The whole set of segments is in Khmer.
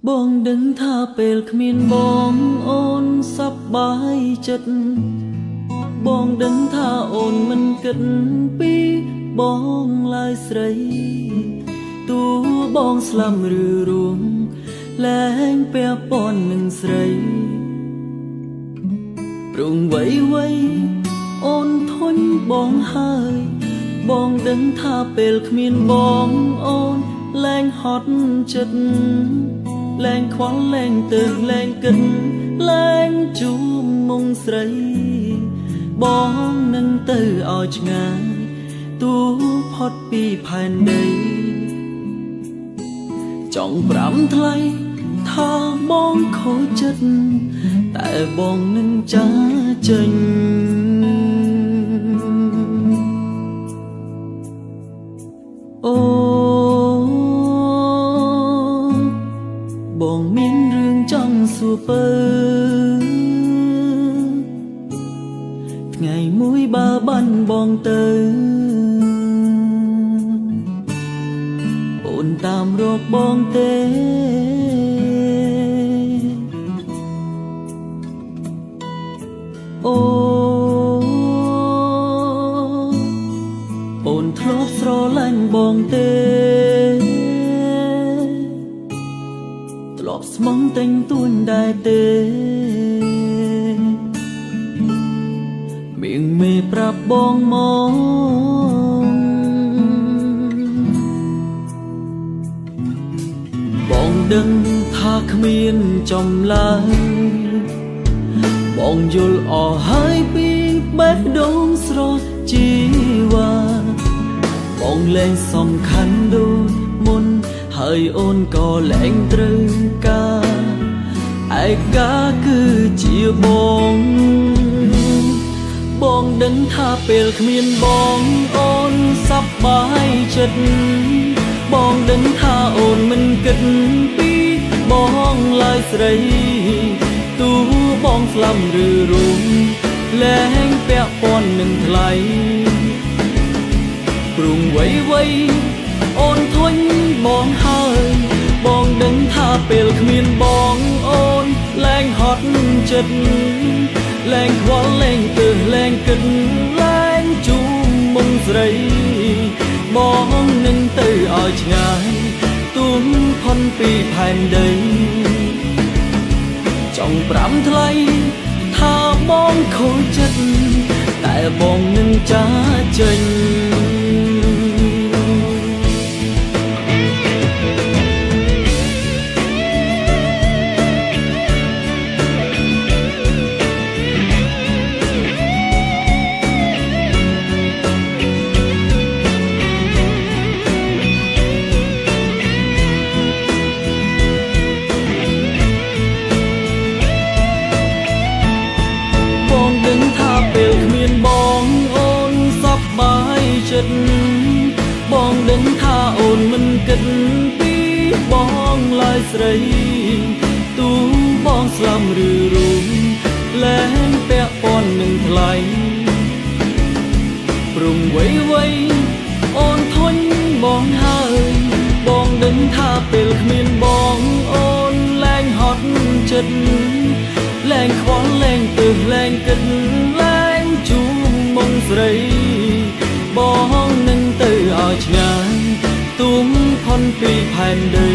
បងដឹងថាពេលគ្មានបងអូនសប្បាយចិត្តបងដឹងថាអូនមិនគិតពីបងឡើយស្រីទោះបងស្លាប់ឬរួមលែងពាក់ព័ន្ធនឹងស្រីព្រោះវ័យអូនធុញបងហើយបងដឹងថាពេលគ្មានបងអូនលែងហត់ចិត្តលែងខ្វល់លែងទើសលែងគិតលែងជួមមុងស្រីបងនឹងទៅឲ្យឆ្ងាយទូផុតពីផែនដីចង់ប្រាំថ្លៃថាបងខូចចិត្តតែបងនឹងចាចេញអូបងមានរឿងចង់សួរពើថ្ងៃមួយបើបានបងទៅអូនតាមរកបងទេអូនធ្លាប់ស្រឡាញ់បងទេធ្លាប់ស្មងតែងទួញដែរទេមៀងមេប្រាប់បងមកបងដឹងថាគ្មានចម្លើយបងយល់អស់ហើយពីបេះដូងស្រស់ជីវ៉ាបងលែងសំខាន់ដូចមុនហើយអូនក៏លែងត្រូវការឯកាគឺជាបងបងដឹងថាពេលគ្មានបងអូនសប្បាយចិត្តបងដឹងថាអូនមិនគិតពីបងឡើយស្រីទោះបងស្លាប់ឬរួមលែងពាក់ព័ន្ធនឹងថ្លៃព្រោះវ័យអូនធុញបងហើយបងដឹងថាពេលគ្មានបងអូនលែងហត់ចិត្តលែងខ្វល់លែងទើសលែងគិតលែងជួមមុងស្រីបងនឹងទៅឲ្យឆ្ងាយទូនផុនពីផែនដីចង់ប្រាំថ្លៃថាបងខូចចិត្តតែបងនឹងចាចេញបងដឹងថាអូនមិនគិតពីបងឡើយស្រីទោះបងស្លាប់ឬរួមលែងពាក់ព័ន្ធនឹងថ្លៃព្រមវ័យអូនធុញបងហើយបងដឹងថាពេលគ្មានបងអូនលែងហត់ចិត្តលែងខ្វល់លែងទើសលែងគិតលែងជួមមុងស្រីបងនឹងទៅឲ្យឆ្ងាយទូមផុនពីផែនដី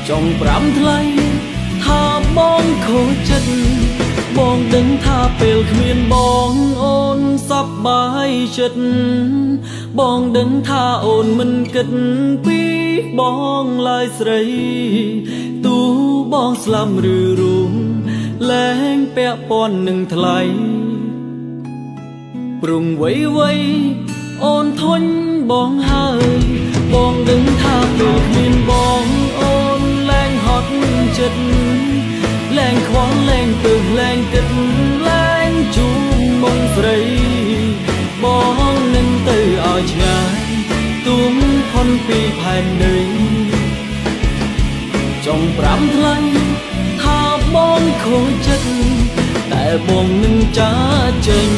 ចង់ប្រាំថ្លៃថាបងខូចចិត្តបងដឹងថាពេលគ្មានបងអូនសប្បាយចិត្តបងដឹងថាអូនមិនគិតពីបងឡើយស្រីទោះបងស្លាប់ឬរួមលែងពាក់ព័ន្ធនឹងថ្លៃព្រមវ័យអូនធុញបងហើយបងដឹងថាពេលគ្មានបងអូនលែងហត់ចិត្តលែងខ្វល់លែងទើសលែងគិតលែងជួមមុងស្រីបងនឹងទៅឲ្យឆ្ងាយទូមផុនពីផែនដីចង់ប្រាំថ្លៃថាបងខូចចិត្តតែបងនឹងចាចេញ